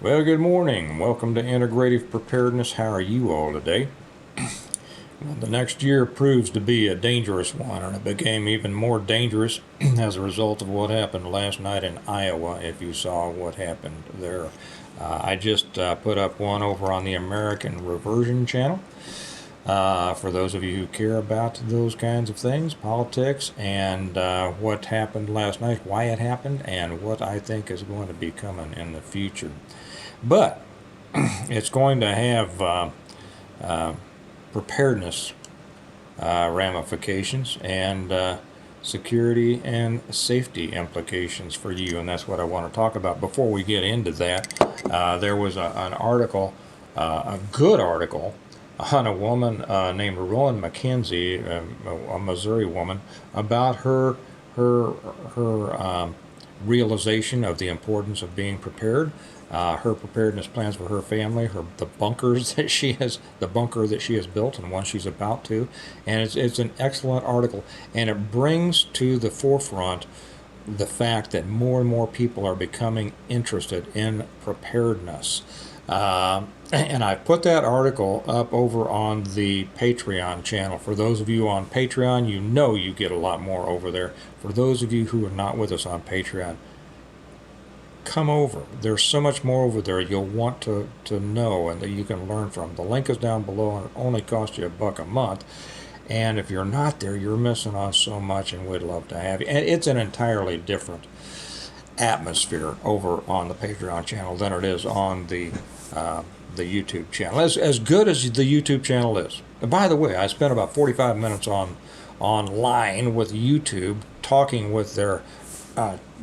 Well, good morning. Welcome to Integrative Preparedness. How are you all today? Well, the next year proves to be a dangerous one, and it became even more dangerous as a result of what happened last night in Iowa, if you saw what happened there. I just put up one over on the American Reversion channel. For those of you who care about those kinds of things, politics, and what happened last night, why it happened, and what I think is going to be coming in the future. But it's going to have preparedness ramifications and security and safety implications for you, and that's what I want to talk about. Before we get into that, there was an article, a good article, on a woman named Rowan McKenzie, a Missouri woman, about her realization of the importance of being prepared, her preparedness plans for her family, the bunkers that she has, the bunker that she has built, and one she's about to. And it's an excellent article, and it brings to the forefront the fact that more and more people are becoming interested in preparedness. And I put that article up over on the Patreon channel. For those of you on Patreon, you know you get a lot more over there. For those of you who are not with us on Patreon, come over. There's so much more over there you'll want to know and that you can learn from. The link is down below, and it only costs you $1 a month. And if you're not there, you're missing on so much, and we'd love to have you. And it's an entirely different atmosphere over on the Patreon channel than it is on the YouTube channel. As good as the YouTube channel is. And by the way, I spent about 45 minutes online with YouTube, talking with their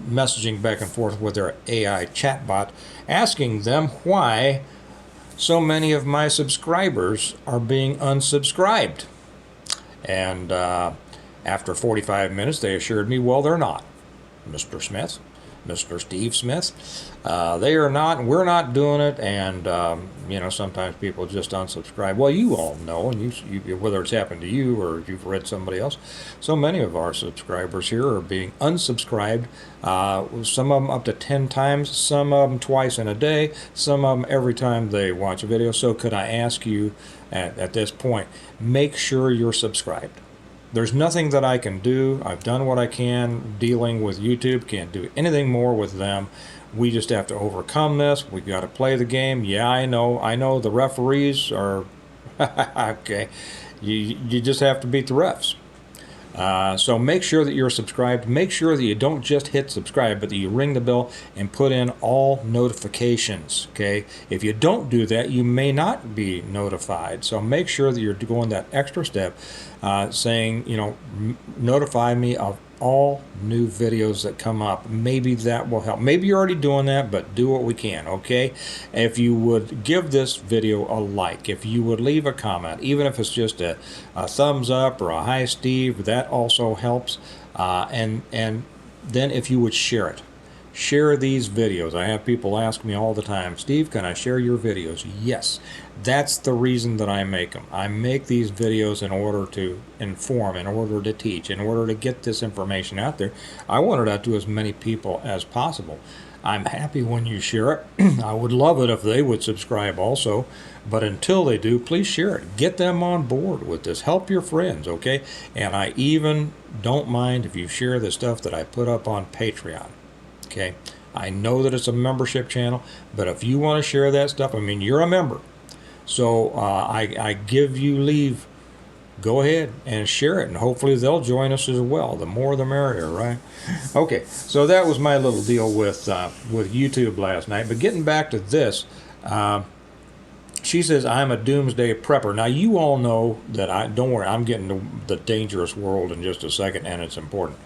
messaging back and forth with their AI chatbot, asking them why so many of my subscribers are being unsubscribed. And after 45 minutes, they assured me, well, they're not, Mr. Smith. Mr. Steve Smith. They are not, and we're not doing it, and sometimes people just unsubscribe. Well, you all know, and you whether it's happened to you or you've read somebody else, so many of our subscribers here are being unsubscribed, some of them up to 10 times, some of them twice in a day, some of them every time they watch a video. So could I ask you at this point, make sure you're subscribed. There's nothing that I can do. I've done what I can dealing with YouTube. Can't do anything more with them. We just have to overcome this. We've got to play the game. Yeah, I know the referees are okay. You just have to beat the refs. So make sure that you're subscribed. Make sure that you don't just hit subscribe, but that you ring the bell and put in all notifications. Okay? If you don't do that, you may not be notified. So make sure that you're going that extra step, saying, notify me of all new videos that come up. Maybe that will help. Maybe you're already doing that, but do what we can, okay? If you would give this video a like, if you would leave a comment, even if it's just a thumbs up or a hi Steve, that also helps. And then if you would share it. Share these videos. I have people ask me all the time, Steve, can I share your videos? Yes. That's the reason that I make them. I make these videos in order to inform, in order to teach, in order to get this information out there. I want it out to as many people as possible. I'm happy when you share it. I would love it if they would subscribe also, but until they do, please share it. Get them on board with this. Help your friends, okay? And I even don't mind if you share the stuff that I put up on Patreon. Okay, I know that it's a membership channel, but if you want to share that stuff, you're a member. So I give you leave. Go ahead and share it, and hopefully they'll join us as well. The more the merrier, right? Okay, so that was my little deal with YouTube last night. But getting back to this, she says, I'm a doomsday prepper. Now, you all know that don't worry, I'm getting to the dangerous world in just a second, and it's important.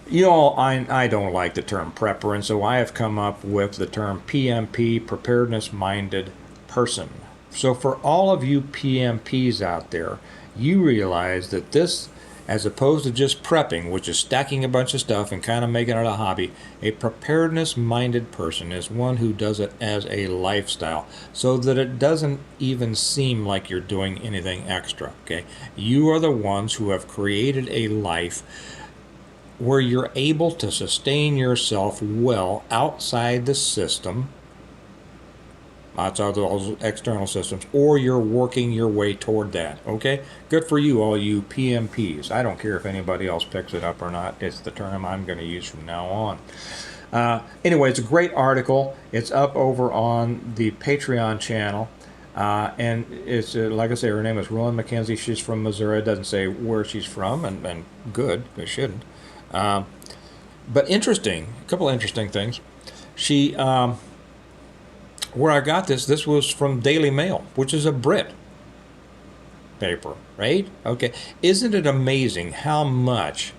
I don't like the term prepper, and so I have come up with the term PMP, preparedness-minded person. So for all of you PMPs out there, you realize that this, as opposed to just prepping, which is stacking a bunch of stuff and kind of making it a hobby, a preparedness-minded person is one who does it as a lifestyle, so that it doesn't even seem like you're doing anything extra, okay? You are the ones who have created a life where you're able to sustain yourself well outside the system outside of those external systems, or you're working your way toward that. Okay, good for you, all you PMPs. I don't care if anybody else picks it up or not. It's the term I'm going to use from now on. Anyway, it's a great article. It's up over on the Patreon channel. And it's like I say, her name is Rowan McKenzie. She's from Missouri. It doesn't say where she's from, and good, it shouldn't. But interesting, a couple of interesting things. She, where I got this was from Daily Mail, which is a Brit paper, right? Okay, isn't it amazing how much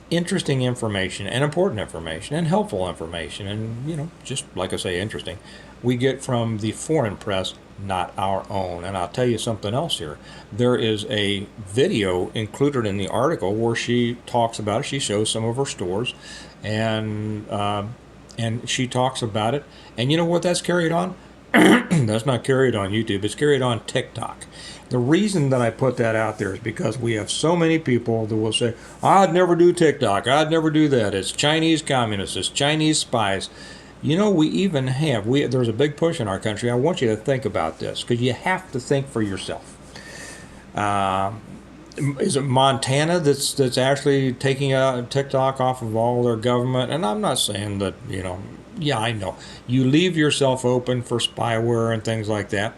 interesting information and important information and helpful information, and just like I say, interesting, we get from the foreign press, not our own. And I'll tell you something else here. There is a video included in the article where she talks about it. She shows some of her stores, and she talks about it. And you know what that's carried on? That's not carried on YouTube. It's carried on TikTok. The reason that I put that out there is because we have so many people that will say, I'd never do TikTok. I'd never do that. It's Chinese communists. It's Chinese spies. We even have, there's a big push in our country. I want you to think about this, because you have to think for yourself. Is it Montana that's actually taking TikTok off of all their government? And I'm not saying that, yeah, I know. You leave yourself open for spyware and things like that.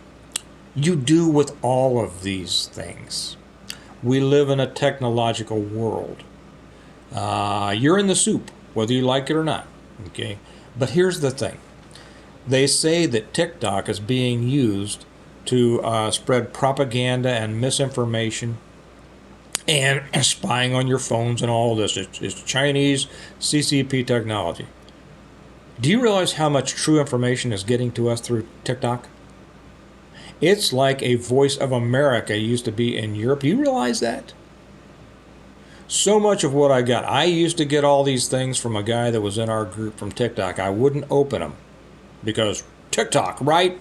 You do with all of these things. We live in a technological world. You're in the soup, whether you like it or not. Okay? But here's the thing. They say that TikTok is being used to spread propaganda and misinformation and spying on your phones and all this. It's Chinese CCP technology. Do you realize how much true information is getting to us through TikTok? It's like a Voice of America used to be in Europe. You realize that? So much of what I used to get all these things from a guy that was in our group from TikTok. I wouldn't open them because TikTok, right?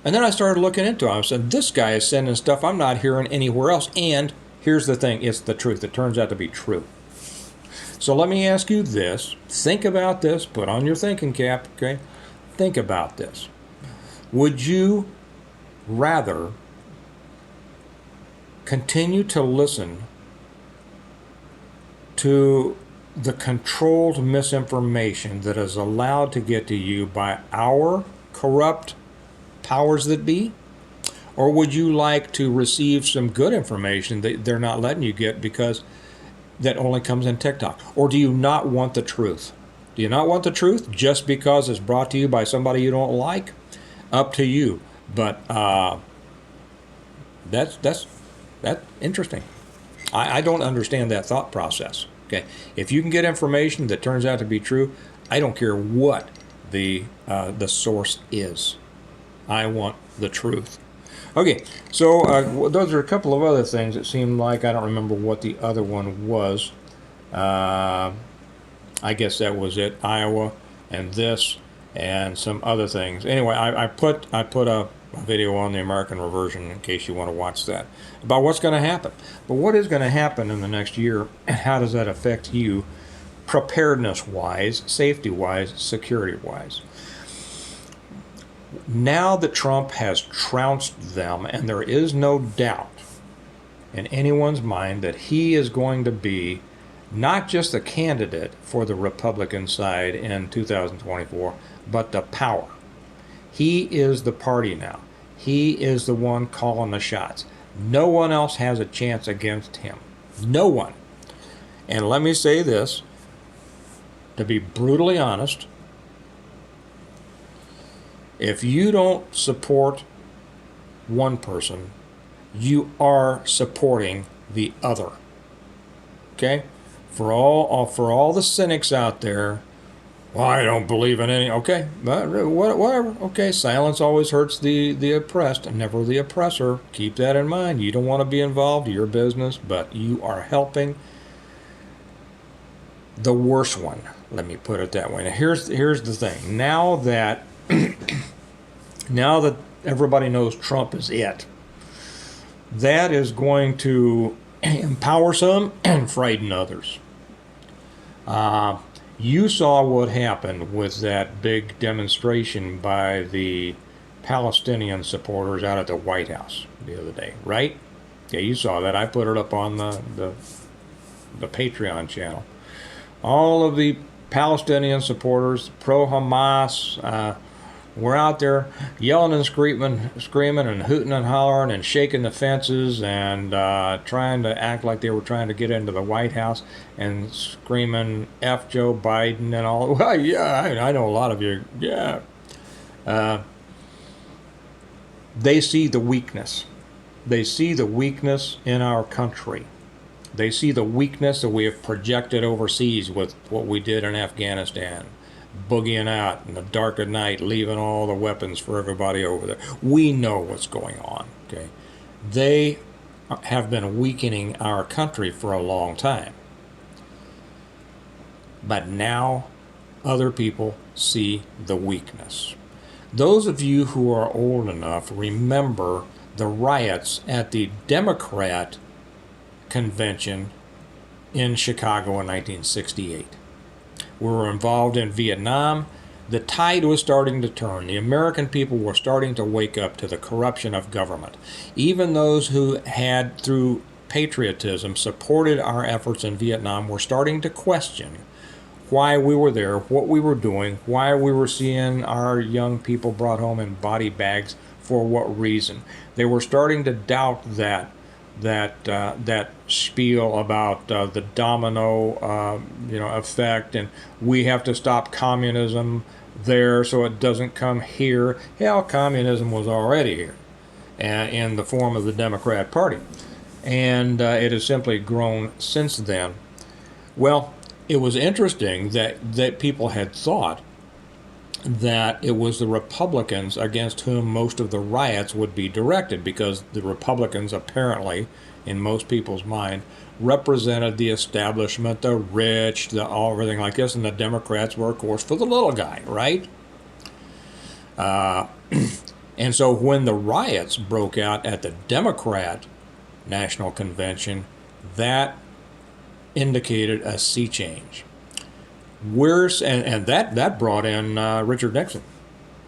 And then I started looking into it. I said, this guy is sending stuff I'm not hearing anywhere else. And here's the thing, it's the truth. It turns out to be true. So let me ask you this. Think about this. Put on your thinking cap, okay? Think about this. Would you rather continue to listen to the controlled misinformation that is allowed to get to you by our corrupt powers that be? Or would you like to receive some good information that they're not letting you get because that only comes in TikTok? Or do you not want the truth? Do you not want the truth just because it's brought to you by somebody you don't like? Up to you. But that's interesting. I don't understand that thought process. Okay, if you can get information that turns out to be true, I don't care what the source is. I want the truth. Okay, so those are a couple of other things that seemed like, I don't remember what the other one was. I guess that was it. Iowa and this and some other things. Anyway, I put a video on the American Reversion in case you want to watch that about what's going to happen. But what is going to happen in the next year, and how does that affect you preparedness-wise, safety-wise, security-wise? Now that Trump has trounced them, and there is no doubt in anyone's mind that he is going to be not just the candidate for the Republican side in 2024, but the power. He is the party now. He is the one calling the shots. No one else has a chance against him. No one. And let me say this, to be brutally honest, if you don't support one person, you are supporting the other. Okay? For all the cynics out there, well, I don't believe in any. Okay, but whatever. Okay, silence always hurts the oppressed, and never the oppressor. Keep that in mind. You don't want to be involved in your business, but you are helping the worst one. Let me put it that way. Now, here's the thing. Now that everybody knows Trump is it, that is going to empower some and frighten others. You saw what happened with that big demonstration by the Palestinian supporters out at the White House the other day, right? Yeah, you saw that. I put it up on the Patreon channel. All of the Palestinian supporters, pro-Hamas, were out there yelling and screaming and hooting and hollering and shaking the fences and trying to act like they were trying to get into the White House and screaming F Joe Biden and all. Well, yeah, I know a lot of you. Yeah. They see the weakness. They see the weakness in our country. They see the weakness that we have projected overseas with what we did in Afghanistan, boogieing out in the dark of night, leaving all the weapons for everybody over there. We know what's going on. Okay, they have been weakening our country for a long time, but now other people see the weakness. Those of you who are old enough remember the riots at the Democrat convention in Chicago in 1968. We were involved in Vietnam. The tide was starting to turn. The American people were starting to wake up to the corruption of government. Even those who had, through patriotism, supported our efforts in Vietnam were starting to question why we were there, what we were doing, why we were seeing our young people brought home in body bags, for what reason. They were starting to doubt that spiel about the domino effect, and we have to stop communism there so it doesn't come here. Hell, communism was already here, in the form of the Democrat Party, and it has simply grown since then. Well, it was interesting that people had thought that it was the Republicans against whom most of the riots would be directed, because the Republicans apparently, in most people's mind, represented the establishment, the rich, everything like this, and the Democrats were, of course, for the little guy, right? And so when the riots broke out at the Democrat National Convention, that indicated a sea change. That brought in Richard Nixon.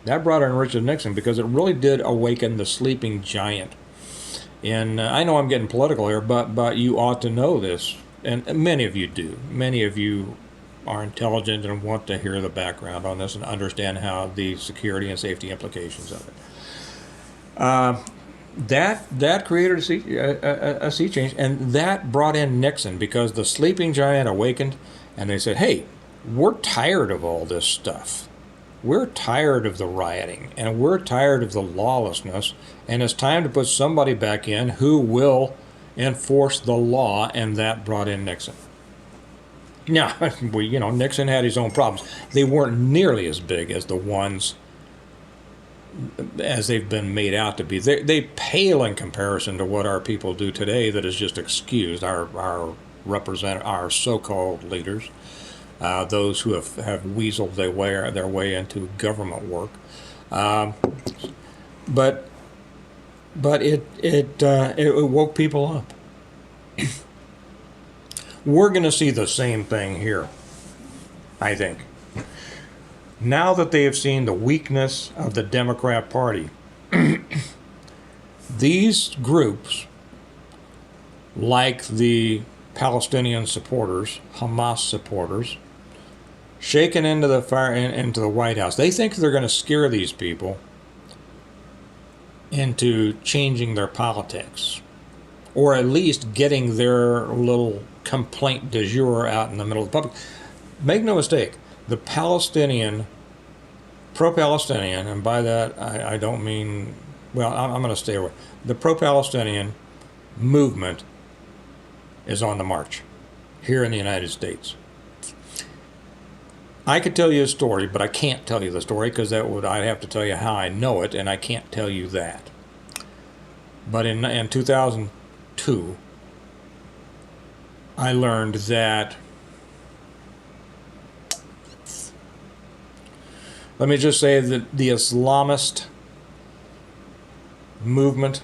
That brought in Richard Nixon because it really did awaken the sleeping giant. And I know I'm getting political here, but you ought to know this, and many of you do. Many of you are intelligent and want to hear the background on this and understand how the security and safety implications of it. That created a sea change, and that brought in Nixon because the sleeping giant awakened, and they said, "Hey, we're tired of all this stuff. We're tired of the rioting, and we're tired of the lawlessness, and it's time to put somebody back in who will enforce the law," and that brought in Nixon. Now, Nixon had his own problems. They weren't nearly as big as the ones as they've been made out to be. They pale in comparison to what our people do today that is just excused, our so-called leaders. Those who have weaseled their way into government work, but it woke people up. We're going to see the same thing here, I think. Now that they have seen the weakness of the Democrat Party, these groups, like the Palestinian supporters, Hamas supporters, shaken into the White House. They think they're going to scare these people into changing their politics, or at least getting their little complaint du jour out in the middle of the public. Make no mistake, the pro-Palestinian, and by that I don't mean, well, I'm going to stay away. The pro-Palestinian movement is on the march here in the United States. I could tell you a story, but I can't tell you the story because I'd have to tell you how I know it, and I can't tell you that. But in 2002, I learned that, let me just say that the Islamist movement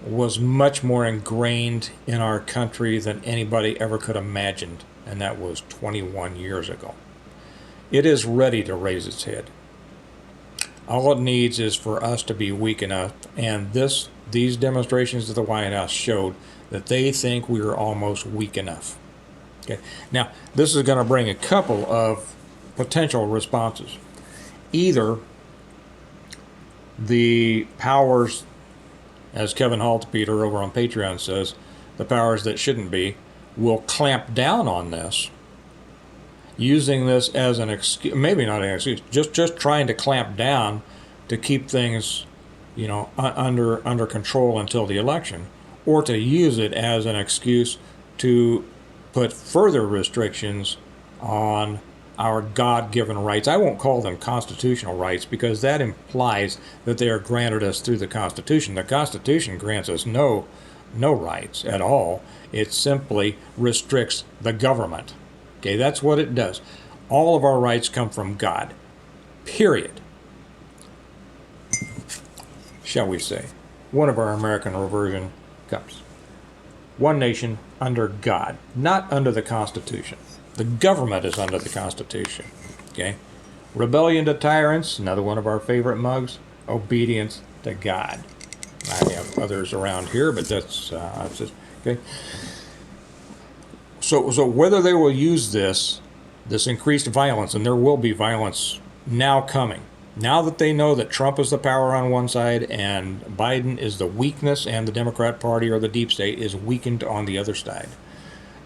was much more ingrained in our country than anybody ever could have imagined and that was 21 years ago. It is ready to raise its head. All it needs is for us to be weak enough, and these demonstrations at the White House showed that they think we are almost weak enough. Okay. Now, this is going to bring a couple of potential responses. Either the powers, as Kevin Haltepeter over on Patreon says, the powers that shouldn't be, will clamp down on this, using this as an excuse, maybe not an excuse, just trying to clamp down to keep things, under control until the election, or to use it as an excuse to put further restrictions on our God-given rights. I won't call them constitutional rights because that implies that they are granted us through the Constitution. The Constitution grants us no rights at all. It simply restricts the government. Okay, that's what it does. All of our rights come from God. Period. Shall we say. One of our American reversion comes. One nation under God, not under the Constitution. The government is under the Constitution. Okay? Rebellion to tyrants, another one of our favorite mugs. Obedience to God. I have others around here, but that's just, okay. So whether they will use this increased violence, and there will be violence now coming, now that they know that Trump is the power on one side and Biden is the weakness and the Democrat Party or the deep state is weakened on the other side,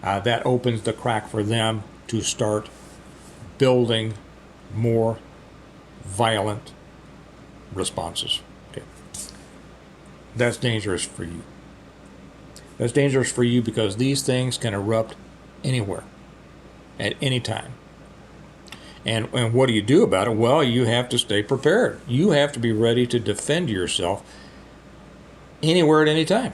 that opens the crack for them to start building more violent responses. Okay. That's dangerous for you. That's dangerous for you because these things can erupt anywhere, at any time. And what do you do about it? Well, you have to stay prepared. You have to be ready to defend yourself anywhere at any time.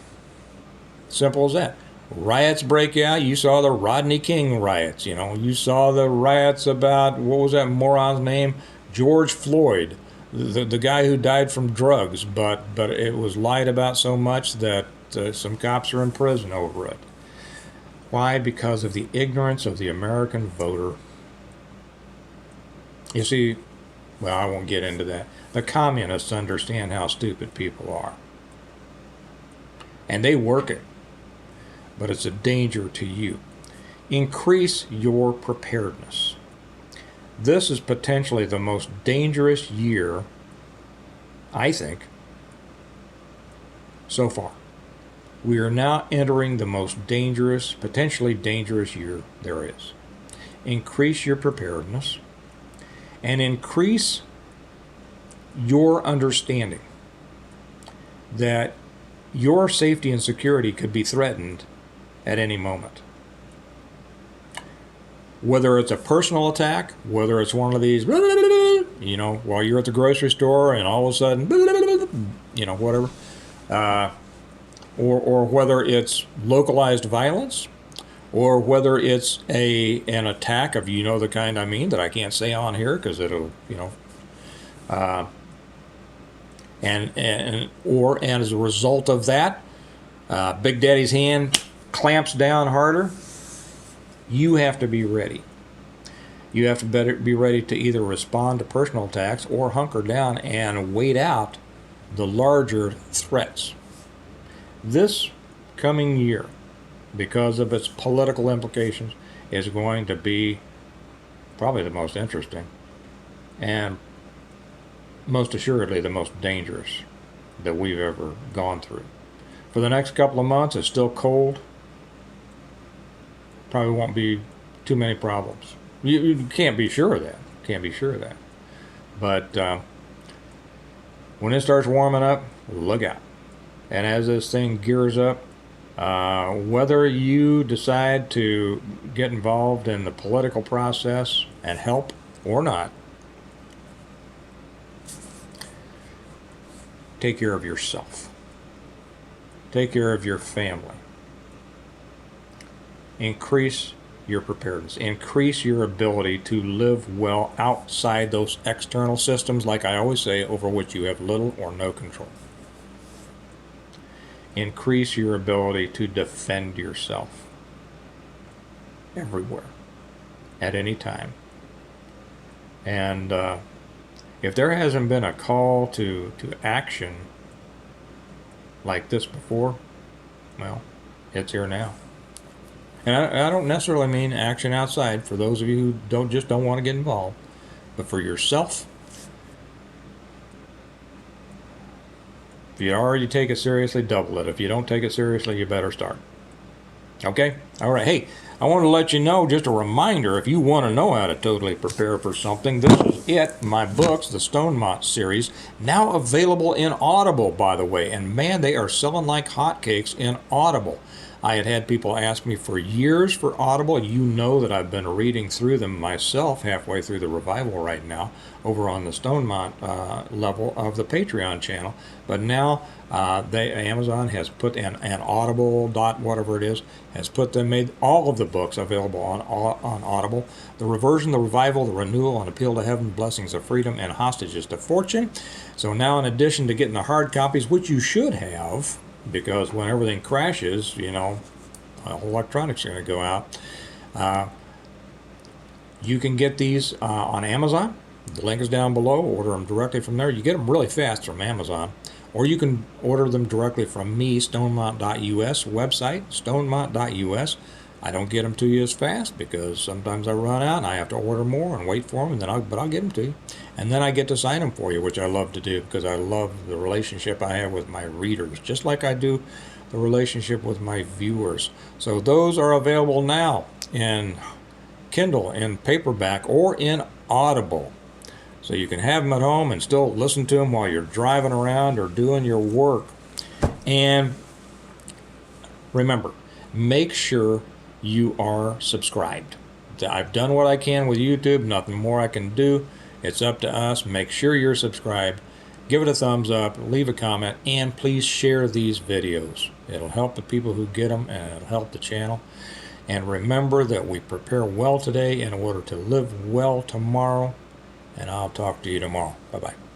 Simple as that. Riots break out. You saw the Rodney King riots. You saw the riots about, what was that moron's name? George Floyd, the guy who died from drugs, but it was lied about so much that some cops are in prison over it. Why? Because of the ignorance of the American voter. You see, well, I won't get into that. The communists understand how stupid people are. And they work it. But it's a danger to you. Increase your preparedness. This is potentially the most dangerous year, I think, so far. We are now entering the most dangerous, potentially dangerous year there is. Increase your preparedness and increase your understanding that your safety and security could be threatened at any moment. Whether it's a personal attack, whether it's one of these, while you're at the grocery store and all of a sudden, whatever, or whether it's localized violence, or whether it's an attack of the kind I mean that I can't say on here because it'll or as a result of that, Big Daddy's hand clamps down harder. You have to be ready. You have to be ready to either respond to personal attacks or hunker down and wait out the larger threats. This coming year, because of its political implications, is going to be probably the most interesting and most assuredly the most dangerous that we've ever gone through. For the next couple of months, it's still cold. Probably won't be too many problems. You can't be sure of that. Can't be sure of that. But when it starts warming up, look out. And as this thing gears up, whether you decide to get involved in the political process and help or not, take care of yourself. Take care of your family. Increase your preparedness. Increase your ability to live well outside those external systems, like I always say, over which you have little or no control. Increase your ability to defend yourself everywhere. at any time. And if there hasn't been a call to action like this before, well, it's here now. And I don't necessarily mean action outside for those of you who don't want to get involved, but for yourself. If you already take it seriously, double it. If you don't take it seriously, you better start. Okay? All right. Hey, I want to let you know, just a reminder, if you want to know how to totally prepare for something, this is it. My books, the Stonemont series, now available in Audible, by the way. And man, they are selling like hotcakes in Audible. I had people ask me for years for Audible. You know that I've been reading through them myself halfway through the revival right now over on the Stonemont level of the Patreon channel. But now Amazon has put an Audible dot whatever it is, has made all of the books available on Audible. The Reversion, the Revival, the Renewal, and Appeal to Heaven, Blessings of Freedom, and Hostages to Fortune. So now, in addition to getting the hard copies, which you should have, because when everything crashes, electronics are going to go out. You can get these on Amazon. The link is down below. Order them directly from there. You get them really fast from Amazon. Or you can order them directly from me, stonemont.us website, stonemont.us. I don't get them to you as fast because sometimes I run out and I have to order more and wait for them, and then but I'll get them to you. And then I get to sign them for you, which I love to do because I love the relationship I have with my readers, just like I do the relationship with my viewers. So those are available now in Kindle, in paperback, or in Audible. So you can have them at home and still listen to them while you're driving around or doing your work. And remember, make sure you are subscribed. I've done what I can with YouTube, nothing more I can do. It's up to us. Make sure you're subscribed. Give it a thumbs up, leave a comment, and please share these videos. It'll help the people who get them, and it'll help the channel. And remember that we prepare well today in order to live well tomorrow. And I'll talk to you tomorrow. Bye-bye.